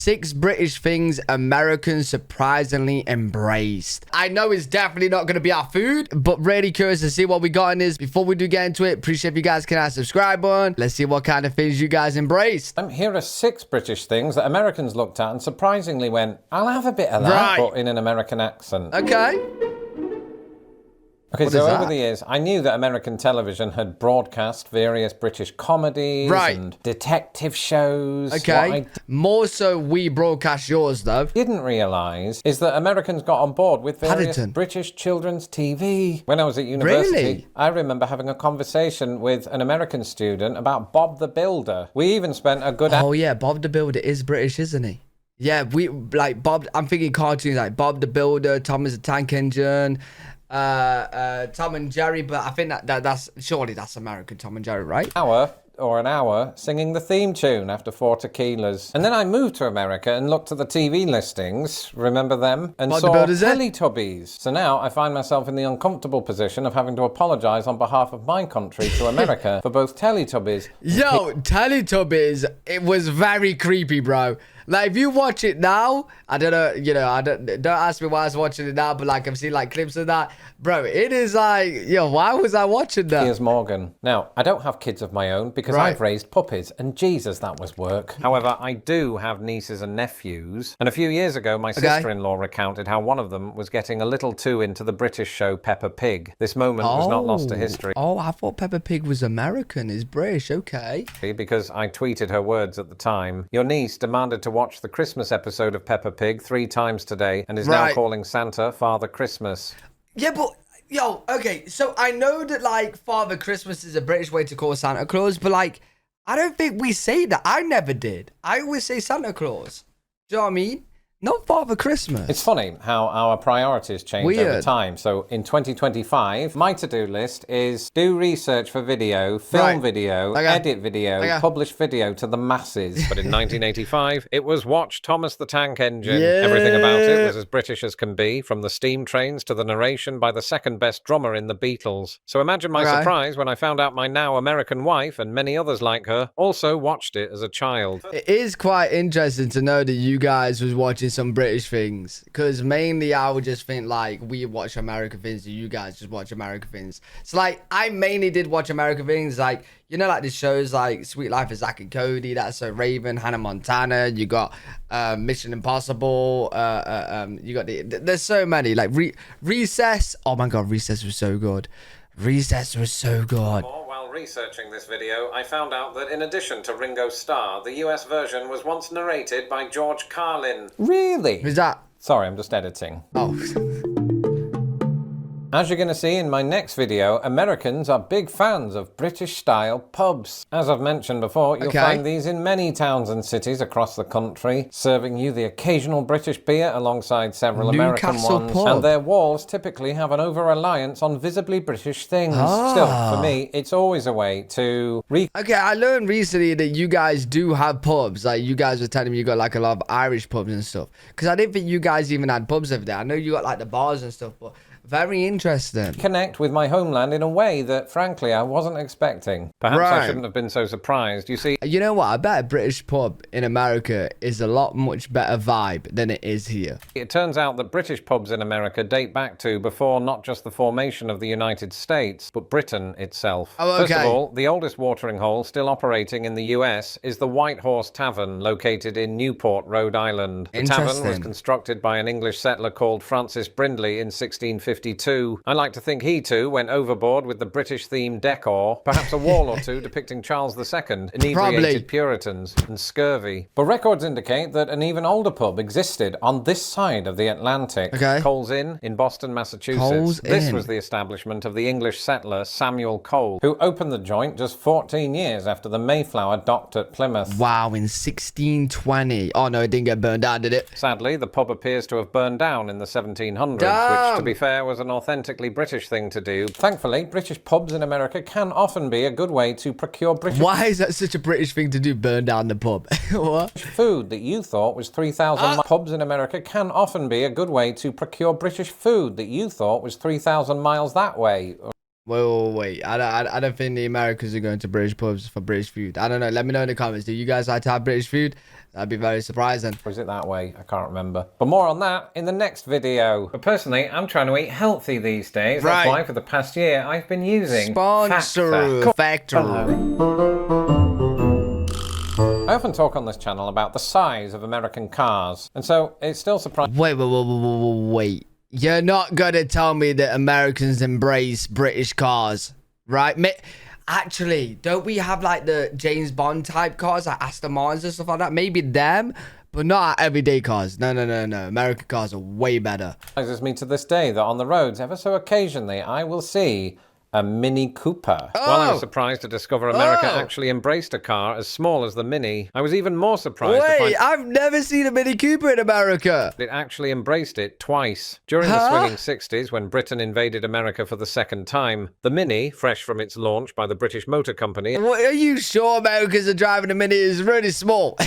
6 British things Americans surprisingly embraced. I know it's definitely not going to be our food, but really curious to see what we got in this. Before we do get into it, appreciate if you guys can hit that subscribe button. Let's see what kind of things you guys embraced. Here are 6 British things that Americans looked at and surprisingly went, I'll have a bit of that, but in an American accent. Okay. Okay, so over the years, I knew that American television had broadcast various British comedies and detective shows. Okay. More so we broadcast yours, though. Didn't realise is that Americans got on board with various British children's TV. When I was at university, I remember having a conversation with an American student about Bob the Builder. We even spent a good... Oh, yeah, Bob the Builder is British, isn't he? Yeah, we, like, Bob... I'm thinking cartoons like Bob the Builder, Thomas the Tank Engine... Tom and Jerry, but I think that's surely that's American Tom and Jerry, right? An hour singing the theme tune after 4 tequilas. And then I moved to America and looked at the TV listings, remember them, and saw Teletubbies. So now I find myself in the uncomfortable position of having to apologise on behalf of my country to America for both Teletubbies. Yo, Teletubbies, it was very creepy, bro. Like, if you watch it now, I don't know, you know, don't ask me why I was watching it now, but like, I've seen like clips of that. Bro, it is like, yo, why was I watching that? Here's Morgan. Now, I don't have kids of my own because I've raised puppies, and Jesus, that was work. However, I do have nieces and nephews, and a few years ago, my sister-in-law recounted how one of them was getting a little too into the British show Peppa Pig. This moment was not lost to history. Oh, I thought Peppa Pig was American. It's British, okay. Because I tweeted her words at the time. Your niece demanded to watch the Christmas episode of Peppa Pig 3 times today and is now calling Santa Father Christmas. Yeah, but, yo, okay, so I know that, like, Father Christmas is a British way to call Santa Claus, but, like, I don't think we say that. I never did. I always say Santa Claus. Do you know what I mean? Not Father Christmas. It's funny how our priorities change over time. So in 2025, my to-do list is do research for video, film video, edit video, publish video to the masses. But in 1985, it was watch Thomas the Tank Engine. Everything about it was as British as can be, from the steam trains to the narration by the second best drummer in the Beatles. So imagine my surprise when I found out my now American wife and many others like her also watched it as a child. It is quite interesting to know that you guys was watching some British things, because mainly I would just think like we watch American things and you guys just watch American things. So like I mainly did watch American things, like, you know, like the shows like Sweet Life of Zack and Cody, That's So Raven, Hannah Montana, you got Mission Impossible, you got there's so many, like Recess. Oh my god, Recess was so good. Recess was so good. While researching this video, I found out that in addition to Ringo Starr, the US version was once narrated by George Carlin. Really? Who's that? Sorry, I'm just editing. Oh. As you're going to see in my next video, Americans are big fans of British-style pubs. As I've mentioned before, you'll find these in many towns and cities across the country, serving you the occasional British beer alongside several American ones. Pub. And their walls typically have an over-reliance on visibly British things. Still, for me, it's always a way to... Okay, I learned recently that you guys do have pubs. Like, you guys were telling me you got like a lot of Irish pubs and stuff. Because I didn't think you guys even had pubs over there. I know you got like the bars and stuff, but... Very interesting. Connect with my homeland in a way that, frankly, I wasn't expecting. Perhaps I shouldn't have been so surprised. You see... You know what? I bet a British pub in America is a lot much better vibe than it is here. It turns out that British pubs in America date back to before not just the formation of the United States, but Britain itself. First of all, the oldest watering hole still operating in the US is the White Horse Tavern, located in Newport, Rhode Island. The tavern was constructed by an English settler called Francis Brindley in 1652. I like to think he too went overboard with the British-themed decor, perhaps a wall or two depicting Charles II, inebriated Puritans, and scurvy. But records indicate that an even older pub existed on this side of the Atlantic, Cole's Inn in Boston, Massachusetts. This was the establishment of the English settler Samuel Cole, who opened the joint just 14 years after the Mayflower docked at Plymouth. Wow, in 1620. Oh no, it didn't get burned down, did it? Sadly, the pub appears to have burned down in the 1700s, which, to be fair, was an authentically British thing to do. Thankfully, British pubs in America can often be a good way to procure British... Why is that such a British thing to do, burn down the pub? What? Food that you thought was 3,000 pubs in America can often be a good way to procure British food that you thought was 3,000 miles that way. Wait. I don't think the Americans are going to British pubs for British food. I don't know. Let me know in the comments. Do you guys like to have British food? That'd be very surprising. Or is it that way? I can't remember. But more on that in the next video. But personally, I'm trying to eat healthy these days. That's why for the past year, I've been using Sponsor Factory. I often talk on this channel about the size of American cars. And so it's still surprising. Wait. You're not going to tell me that Americans embrace British cars, right? Actually, don't we have like the James Bond type cars, like Aston Martins and stuff like that? Maybe them, but not everyday cars. No. American cars are way better. It surprises me to this day that on the roads, ever so occasionally, I will see a Mini Cooper. While I was surprised to discover America actually embraced a car as small as the Mini, I was even more surprised to find I've never seen a Mini Cooper in America. It actually embraced it twice. During the swinging 60s, when Britain invaded America for the second time, the Mini, fresh from its launch by the British Motor Company... Are you sure Americans are driving a Mini? It's really small.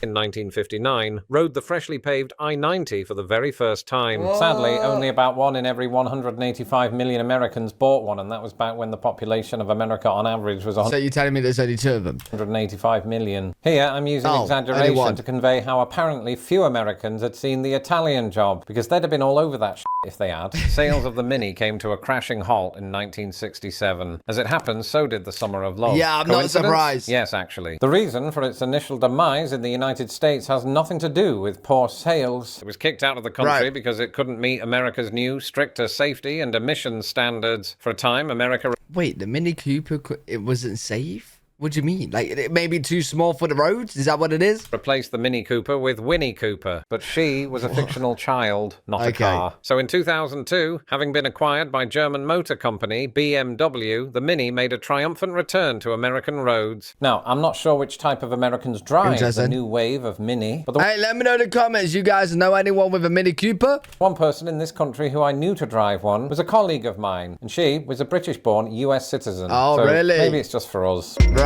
in 1959, rode the freshly paved I-90 for the very first time. Sadly, only about 1 in every 185 million Americans bought one, and that was back when the population of America on average was So you're telling me there's only 2 of them? 185 million. Here, I'm using exaggeration to convey how apparently few Americans had seen the Italian Job, because they'd have been all over that shit if they had. Sales of the Mini came to a crashing halt in 1967. As it happens, so did the Summer of Love. Yeah, I'm not surprised. Yes, actually. The reason for its initial demise in the United States has nothing to do with poor sales. It was kicked out of the country because it couldn't meet America's new, stricter safety and emissions standards. For a time, America... Wait, the Mini Cooper, it wasn't safe? What do you mean? Like, it may be too small for the roads? Is that what it is? Replaced the Mini Cooper with Winnie Cooper. But she was a fictional child, not a car. So in 2002, having been acquired by German motor company BMW, the Mini made a triumphant return to American roads. Now, I'm not sure which type of Americans drive the new wave of Mini. But hey, let me know in the comments. You guys know anyone with a Mini Cooper? One person in this country who I knew to drive one was a colleague of mine. And she was a British-born US citizen. Oh, so really? Maybe it's just for us. Right.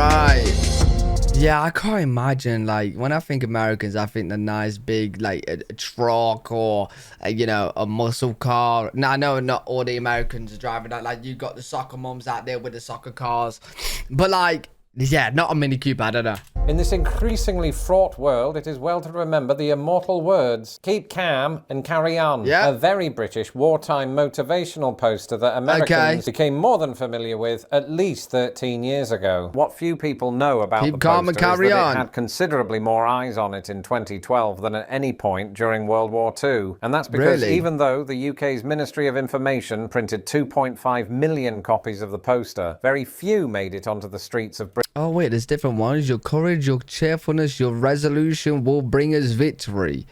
Yeah, I can't imagine, like, when I think Americans, I think the nice big, like, a truck or, you know, a muscle car. Now, I know not all the Americans are driving that. Like, you got the soccer moms out there with the soccer cars. But, like, yeah, not a Mini Cooper, I don't know. In this increasingly fraught world, it is well to remember the immortal words, keep calm and carry on. Yeah. A very British wartime motivational poster that Americans became more than familiar with at least 13 years ago. What few people know about the poster is that it had considerably more eyes on it in 2012 than at any point during World War II. And that's because even though the UK's Ministry of Information printed 2.5 million copies of the poster, very few made it onto the streets of Britain. Oh, wait, there's different ones. Your courage, your cheerfulness, your resolution will bring us victory.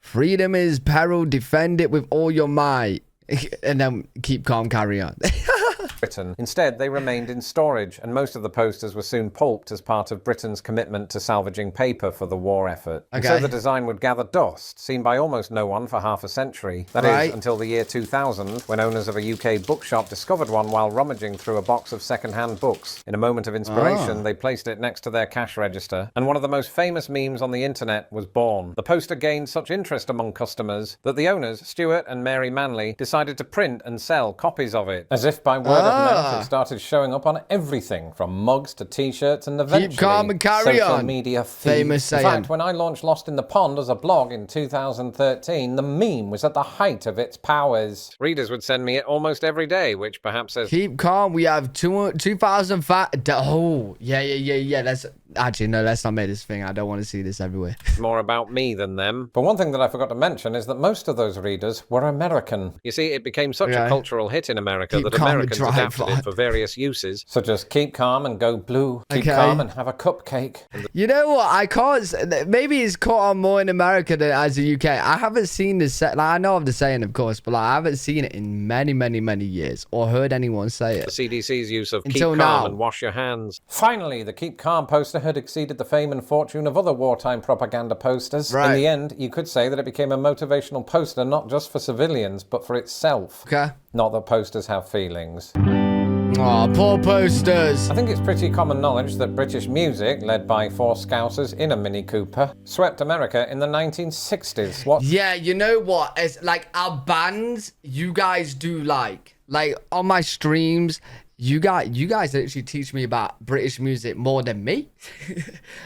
Freedom is peril, defend it with all your might. And then keep calm, carry on. Britain. Instead, they remained in storage, and most of the posters were soon pulped as part of Britain's commitment to salvaging paper for the war effort. And so the design would gather dust, seen by almost no one for half a century. That is, until the year 2000, when owners of a UK bookshop discovered one while rummaging through a box of second-hand books. In a moment of inspiration, they placed it next to their cash register, and one of the most famous memes on the internet was born. The poster gained such interest among customers that the owners, Stuart and Mary Manley, decided to print and sell copies of it. As if by word of mouth, it started showing up on everything from mugs to t-shirts and eventually keep calm and carry social on. Media feeds. Famous saying. In fact, when I launched Lost in the Pond as a blog in 2013, the meme was at the height of its powers. Readers would send me it almost every day, which perhaps says... Keep calm. We have 2005. Oh, yeah. That's... Actually, no, let's not make this thing. I don't want to see this everywhere. More about me than them. But one thing that I forgot to mention is that most of those readers were American. You see, it became such a cultural hit in America that Americans adapted it for various uses. Such as keep calm and go blue. Keep calm and have a cupcake. You know what? I can't... Maybe it's caught on more in America than as the UK. I haven't seen this... Like, I know of the saying, of course, but like, I haven't seen it in many years or heard anyone say it. The CDC's use of keep calm and wash your hands. Finally, the keep calm poster had exceeded the fame and fortune of other wartime propaganda posters. In the end, you could say that it became a motivational poster not just for civilians, but for itself. Not that posters have feelings. Oh, poor posters. I think it's pretty common knowledge that British music, led by 4 Scousers in a Mini Cooper, swept America in the 1960s. Yeah, you know what? It's like our bands, you guys do like Like on my streams, you guys actually teach me about British music more than me.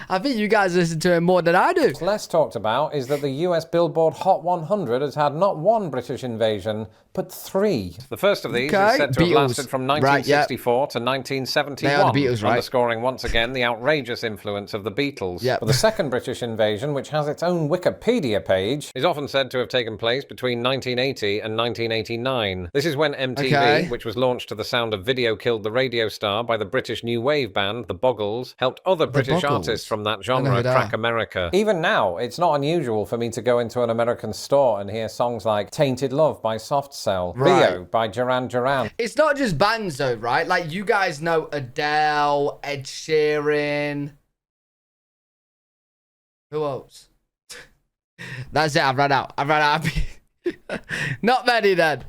I think you guys listen to it more than I do. What's less talked about is that the US Billboard Hot 100 has had not one British invasion, but 3. The first of these is said to have lasted from 1964 to 1971, they are the Beatles, right? underscoring once again the outrageous influence of the Beatles. Yep. But the second British invasion, which has its own Wikipedia page, is often said to have taken place between 1980 and 1989. This is when MTV, which was launched to the sound of Video Killed the Radio Star by the British new wave band, the Boggles, helped other British artists from that genre crack America. Even now, it's not unusual for me to go into an American store and hear songs like Tainted Love by Soft Cell, Rio by Duran Duran. It's not just bands though, right? Like you guys know Adele, Ed Sheeran. Who else? That's it, I've run out. Not many then.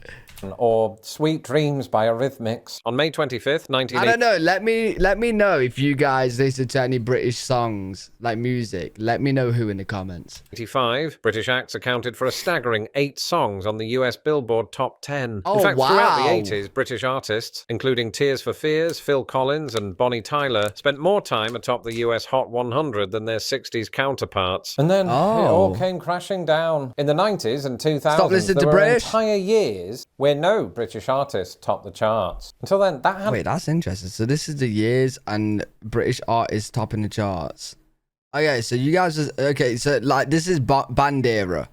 Or Sweet Dreams by Eurythmics. On May 25th, 1980... I don't know. Let me know if you guys listen to any British songs, like music. Let me know who in the comments. 85, British acts accounted for a staggering 8 songs on the US Billboard Top 10. Oh, in fact, wow. throughout the 80s, British artists, including Tears for Fears, Phil Collins and Bonnie Tyler, spent more time atop the US Hot 100 than their 60s counterparts. And then it all came crashing down. In the 90s and 2000s, there were entire years where no British artist topped the charts. Until then, that had... Wait, that's interesting. So this is the years and British artists topping the charts. Okay, so you guys just... Okay, so like this is band era.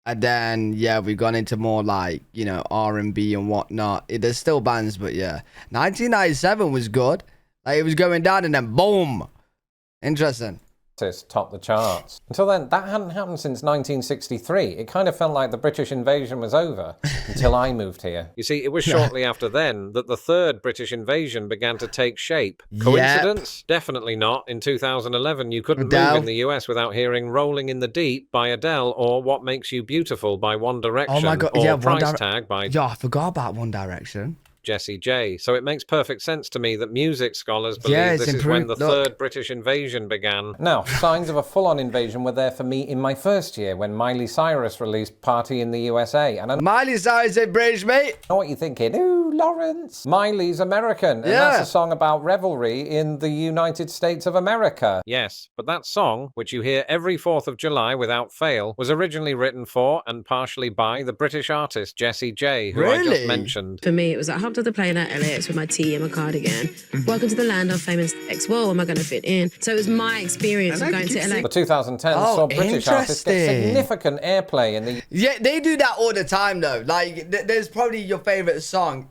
And then, yeah, we've gone into more like, you know, R&B and whatnot. There's still bands, but yeah. 1997 was good. Like it was going down and then boom. Interesting. Top the charts. Until then, that hadn't happened since 1963. It kind of felt like the British invasion was over until I moved here. You see, it was shortly after then that the third British invasion began to take shape. Coincidence? Definitely not. In 2011, you couldn't move in the US without hearing Rolling in the Deep by Adele or What Makes You Beautiful by One Direction. Oh my God. Or Price Tag by... Yeah, I forgot about One Direction. Jessie J. So it makes perfect sense to me that music scholars believe this is when the third British invasion began. Now, signs of a full-on invasion were there for me in my first year when Miley Cyrus released Party in the USA. And Miley Cyrus is British, mate. I know what you're thinking. Ooh, Lawrence. Miley's American. And that's a song about revelry in the United States of America. Yes, but that song, which you hear every 4th of July without fail, was originally written for and partially by the British artist Jessie J, who I just mentioned. For me, it was like, to the plane at LAX with my tea and my cardigan. Welcome to the land of famous X. Whoa, am I going to fit in? So it was my experience of going to LA. The 2010 saw British artists get significant airplay in the... Yeah, they do that all the time though. Like, there's probably your favorite song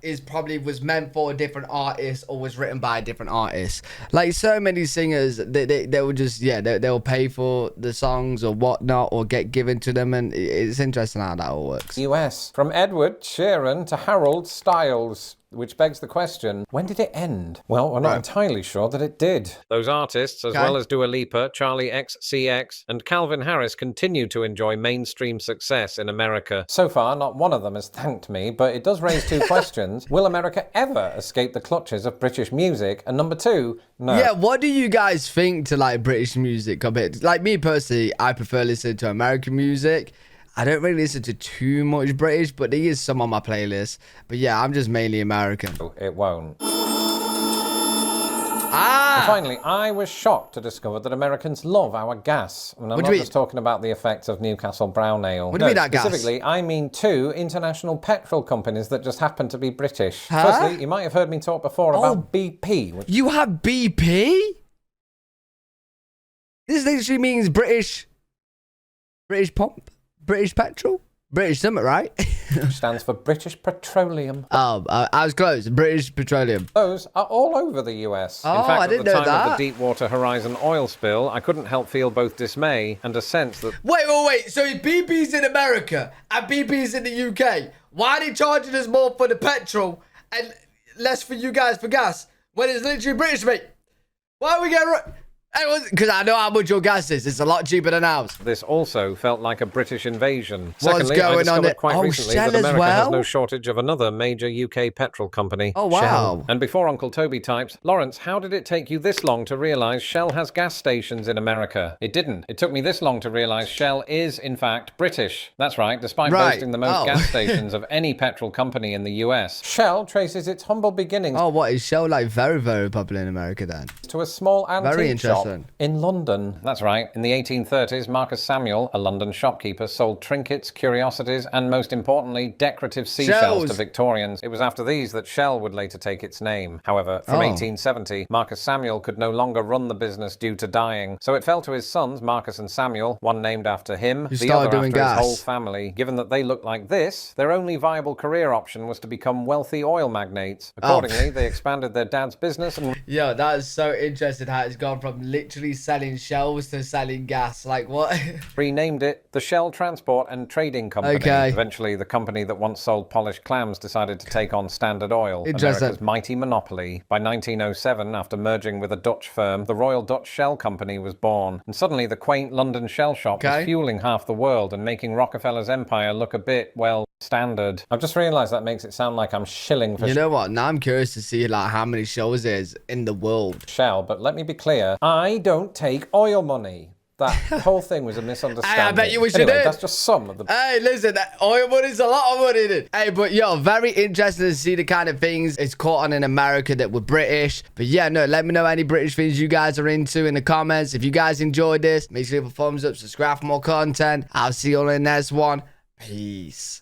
was meant for a different artist or was written by a different artist. Like so many singers, they will just, they'll pay for the songs or whatnot or get given to them, and it's interesting how that all works. US. From Edward Sheeran to Harold Styles. Which begs the question, when did it end? Well, we're not entirely sure that it did. Those artists, as well as Dua Lipa, Charlie XCX, and Calvin Harris, continue to enjoy mainstream success in America. So far, not one of them has thanked me, but it does raise 2 questions. Will America ever escape the clutches of British music? And number 2, no. Yeah, what do you guys think to like British music compared to, like me personally, I prefer listening to American music. I don't really listen to too much British, but there is some on my playlist. But yeah, I'm just mainly American. It won't. And finally, I was shocked to discover that Americans love our gas. And I'm not just talking about the effects of Newcastle Brown Ale. What do you mean that gas? Specifically, I mean 2 international petrol companies that just happen to be British. Firstly, you might have heard me talk before about BP. You have BP? This literally means British pump? British petrol? British something, right? Stands for British Petroleum. Oh, I was close. British Petroleum. Those are all over the US. Oh, in fact, I didn't know at the time that. of the Deepwater Horizon oil spill, I couldn't help feel both dismay and a sense that... Wait. So BP's in America and BP's in the UK. Why are they charging us more for the petrol and less for you guys for gas when it's literally British, mate? Why are we getting... It was because I know how much your gas is. It's a lot cheaper than ours. This also felt like a British invasion. What's Secondly, going I discovered on? quite recently Shell that America as has well? no shortage of another major UK petrol company, Oh, wow. Shell. And before Uncle Toby types, Lawrence, how did it take you this long to realise Shell has gas stations in America? It didn't. It took me this long to realise Shell is, in fact, British. That's right, despite boasting the most gas stations of any petrol company in the US. Shell traces its humble beginnings. Oh, what is Shell like? Very, very popular in America then. To a small Very antique shop interesting. in London. That's right. In the 1830s, Marcus Samuel, a London shopkeeper, sold trinkets, curiosities, and most importantly, decorative seashells to Victorians. It was after these that Shell would later take its name. However, from 1870, Marcus Samuel could no longer run the business due to dying. So it fell to his sons, Marcus and Samuel, one named after him, the other after his whole family. Given that they looked like this, their only viable career option was to become wealthy oil magnates. Accordingly, they expanded their dad's business and... Yo, that is so interesting how it's gone from literally selling shells to selling gas. Like, what? renamed it the Shell Transport and Trading Company. Eventually, the company that once sold polished clams decided to take on Standard Oil, America's mighty monopoly. By 1907, after merging with a Dutch firm, the Royal Dutch Shell Company was born. And suddenly, the quaint London Shell shop was fueling half the world and making Rockefeller's empire look a bit, well, standard. I've just realised that makes it sound like I'm shilling for... You know what? Now I'm curious to see like how many shells there is in the world. Shell, but let me be clear. I don't take oil money. That whole thing was a misunderstanding. Hey, I bet you wish you did. That's just some of the... Hey, listen, oil money's a lot of money in it. Hey, but yo, very interesting to see the kind of things it's caught on in America that were British. But yeah, no, let me know any British things you guys are into in the comments. If you guys enjoyed this, make sure you leave a thumbs up, subscribe for more content. I'll see you all in the next one. Peace.